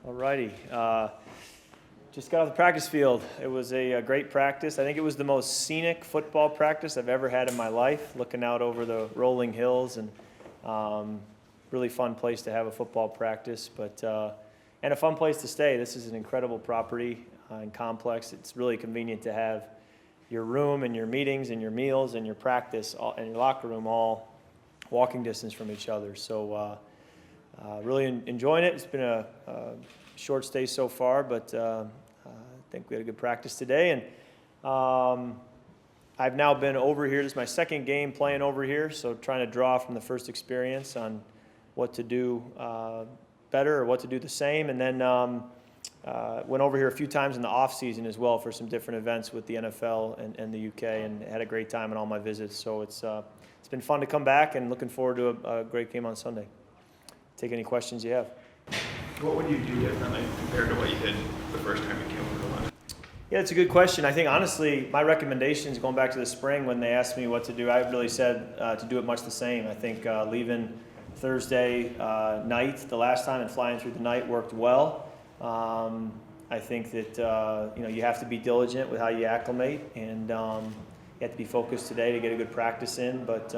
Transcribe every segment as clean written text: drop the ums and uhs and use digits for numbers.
Alrighty. Just got off the practice field. It was a great practice. I think it was the most scenic football practice I've ever had in my life, looking out over the rolling hills, and really fun place to have a football practice, and a fun place to stay. This is an incredible property and complex. It's really convenient to have your room and your meetings and your meals and your practice and your locker room all walking distance from each other. So really enjoying it. It's been a short stay so far, but I think we had a good practice today. And I've now been over here. This is my second game playing over here, so trying to draw from the first experience on what to do better or what to do the same. And then went over here a few times in the off season as well for some different events with the NFL and the UK, and had a great time in all my visits. So it's been fun to come back, and looking forward to a great game on Sunday. Take any questions you have. What would you do differently compared to what you did the first time you came over to London? Yeah, it's a good question. I think, honestly, my recommendations going back to the spring when they asked me what to do, I really said to do it much the same. I think leaving Thursday night the last time and flying through the night worked well. I think that you have to be diligent with how you acclimate, and you have to be focused today to get a good practice in. But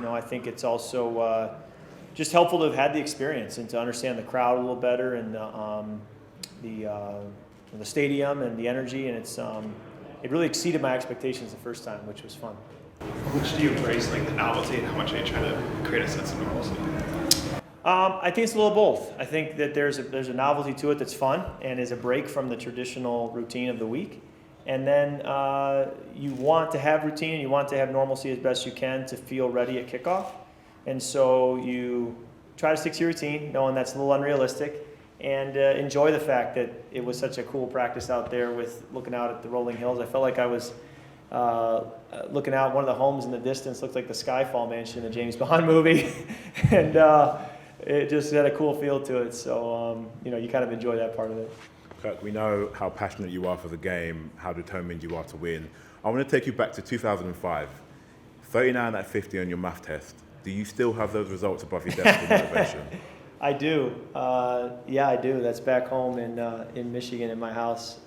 I think it's also just helpful to have had the experience and to understand the crowd a little better, and the stadium and the energy, and it really exceeded my expectations the first time, which was fun. How much do you embrace like the novelty, and how much are you trying to create a sense of normalcy? I think it's a little both. I think that there's a novelty to it that's fun and is a break from the traditional routine of the week. And then you want to have routine and you want to have normalcy as best you can to feel ready at kickoff. And so you try to stick to your routine, knowing that's a little unrealistic, and enjoy the fact that it was such a cool practice out there with looking out at the rolling hills. I felt like I was looking out one of the homes in the distance, looked like the Skyfall Mansion in the James Bond movie. And it just had a cool feel to it. So, you kind of enjoy that part of it. Kirk, we know how passionate you are for the game, how determined you are to win. I want to take you back to 2005. 39 out of 50 on your math test. Do you still have those results above your desk for motivation? I do. Yeah, I do. That's back home in Michigan in my house,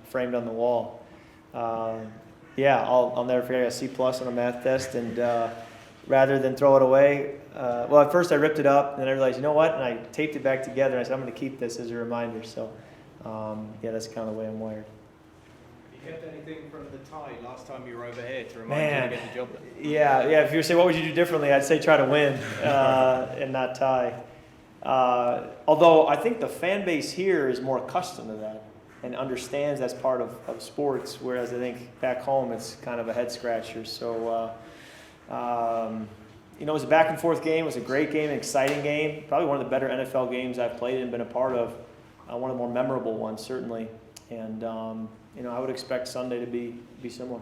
framed on the wall. Yeah, I'll never forget. I got a C+ on a math test, and rather than throw it away, well, at first I ripped it up, and then I realized, you know what? And I taped it back together, and I said, I'm going to keep this as a reminder. So, yeah, that's kind of the way I'm wired. You kept anything from the tie last time you were over here to remind you to get the job done? Yeah. If you were saying what would you do differently, I'd say try to win and not tie. Although I think the fan base here is more accustomed to that and understands that's part of sports, whereas I think back home it's kind of a head scratcher. So, it was a back and forth game. It was a great game, an exciting game. Probably one of the better NFL games I've played and been a part of. One of the more memorable ones, certainly. And I would expect Sunday to be similar.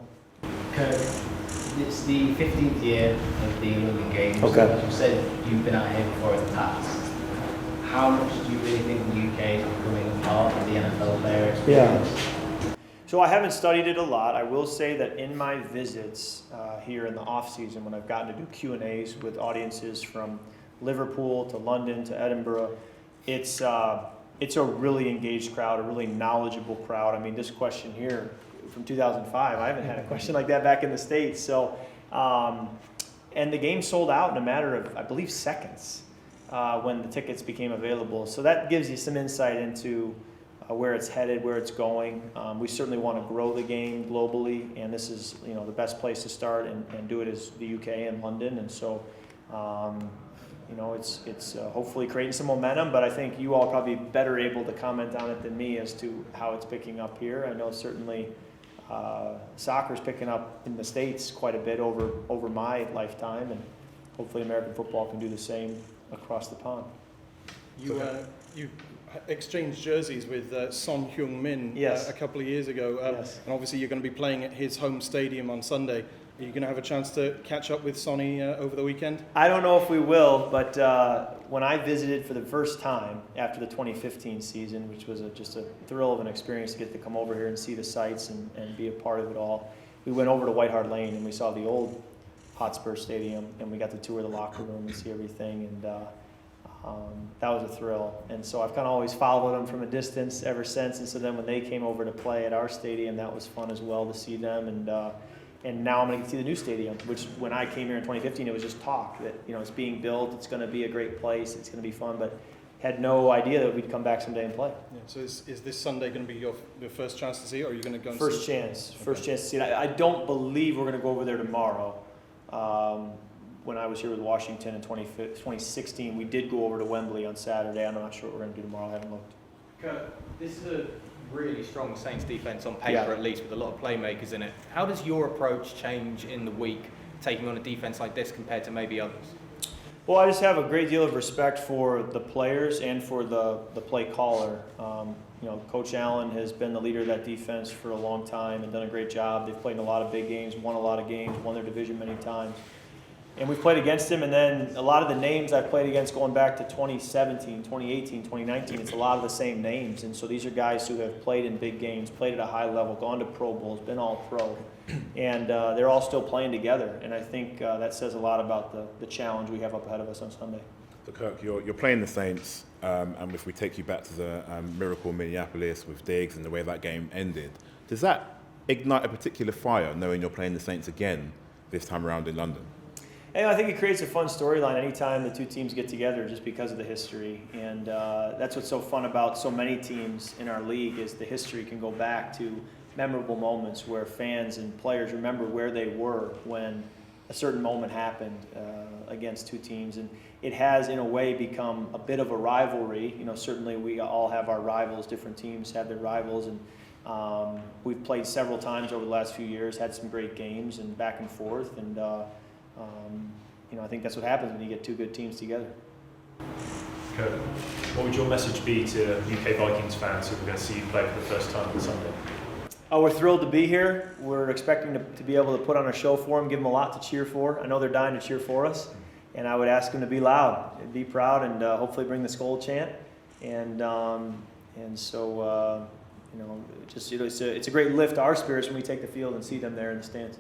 Kirk, it's the 15th year of the Olympic Games. Okay. As you said, you've been out here before in the past. How much do you really think the UK is becoming a part of the NFL player experience? Yeah. So I haven't studied it a lot. I will say that in my visits here in the off season, when I've gotten to do Q&As with audiences from Liverpool to London to Edinburgh, it's a really engaged crowd, a really knowledgeable crowd. I mean, this question here from 2005, I haven't had a question like that back in the States. So, and the game sold out in a matter of, I believe, seconds when the tickets became available. So that gives you some insight into where it's headed, where it's going. We certainly want to grow the game globally, and this is, the best place to start and do it is the UK and London. And so, it's hopefully creating some momentum, but I think you all are probably better able to comment on it than me as to how it's picking up here. I know certainly soccer's picking up in the States quite a bit over my lifetime, and hopefully American football can do the same across the pond. You exchanged jerseys with Son Heung-min Yes. A couple of years ago, Yes. and obviously you're going to be playing at his home stadium on Sunday. Are you going to have a chance to catch up with Sonny over the weekend? I don't know if we will, but when I visited for the first time after the 2015 season, which was just a thrill of an experience to get to come over here and see the sights and be a part of it all, we went over to White Hart Lane and we saw the old Hotspur Stadium, and we got to tour the locker room and see everything. And that was a thrill. And so I've kind of always followed them from a distance ever since. And so then when they came over to play at our stadium, that was fun as well to see them. And now I'm going to see the new stadium, which when I came here in 2015, it was just talk that, it's being built. It's going to be a great place. It's going to be fun, but had no idea that we'd come back someday and play. Yeah, so is this Sunday going to be your first chance to see it, or are you going to go and First see it? chance to see it. I don't believe we're going to go over there tomorrow. When I was here with Washington in 2016, we did go over to Wembley on Saturday. I'm not sure what we're going to do tomorrow. I haven't looked. Kirk, this is a really strong Saints defense on paper, Yeah. at least, with a lot of playmakers in it. How does your approach change in the week, taking on a defense like this compared to maybe others? Well, I just have a great deal of respect for the players and for the play caller. Coach Allen has been the leader of that defense for a long time and done a great job. They've played in a lot of big games, won a lot of games, won their division many times. And we've played against him, and then a lot of the names I've played against going back to 2017, 2018, 2019, it's a lot of the same names. And so these are guys who have played in big games, played at a high level, gone to Pro Bowls, been all pro. And they're all still playing together. And I think that says a lot about the challenge we have up ahead of us on Sunday. So Kirk, you're playing the Saints, and if we take you back to the miracle in Minneapolis with Diggs and the way that game ended, does that ignite a particular fire knowing you're playing the Saints again this time around in London? And I think it creates a fun storyline anytime the two teams get together just because of the history. And that's what's so fun about so many teams in our league is the history can go back to memorable moments where fans and players remember where they were when a certain moment happened against two teams. And it has, in a way, become a bit of a rivalry. Certainly we all have our rivals. Different teams have their rivals. And we've played several times over the last few years, had some great games and back and forth. And I think that's what happens when you get two good teams together. Kirk, what would your message be to UK Vikings fans who are going to see you play for the first time on Sunday? We're thrilled to be here. We're expecting to be able to put on a show for them, give them a lot to cheer for. I know they're dying to cheer for us, and I would ask them to be loud, be proud, and hopefully bring the Skull chant. And so it's a great lift to our spirits when we take the field and see them there in the stands.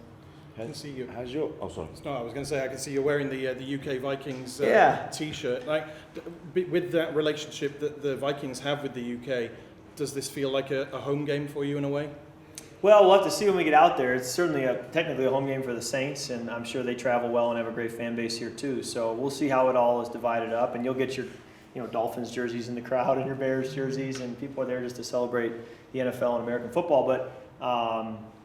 I can see you. How's your? Oh, sorry. No, I was going to say I can see you're wearing the UK Vikings T-shirt. With that relationship that the Vikings have with the UK, does this feel like a home game for you in a way? Well, we'll have to see when we get out there. It's certainly technically a home game for the Saints, and I'm sure they travel well and have a great fan base here too. So we'll see how it all is divided up, and you'll get your Dolphins jerseys in the crowd and your Bears jerseys, and people are there just to celebrate the NFL and American football. But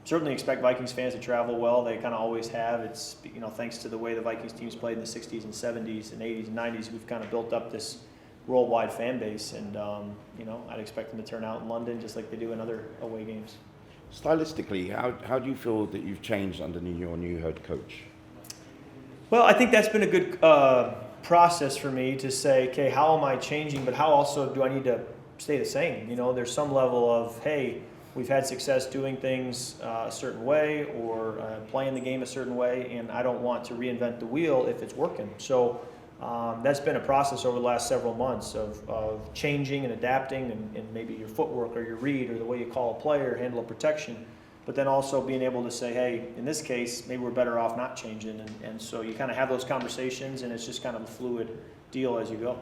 certainly expect Vikings fans to travel well. They kind of always have. It's thanks to the way the Vikings teams played in the 60s and 70s and 80s and 90s, we've kind of built up this worldwide fan base, and I'd expect them to turn out in London just like they do in other away games. Stylistically, how do you feel that you've changed under your new head coach? Well, I think that's been a good process for me to say, okay, how am I changing, but how also do I need to stay the same? There's some level of, hey, we've had success doing things a certain way or playing the game a certain way, and I don't want to reinvent the wheel if it's working. So that's been a process over the last several months of changing and adapting and maybe your footwork or your read or the way you call a player, handle a protection, but then also being able to say, hey, in this case, maybe we're better off not changing. And so you kind of have those conversations, and it's just kind of a fluid deal as you go.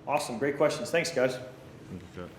Awesome. Great questions. Thanks, guys. Okay.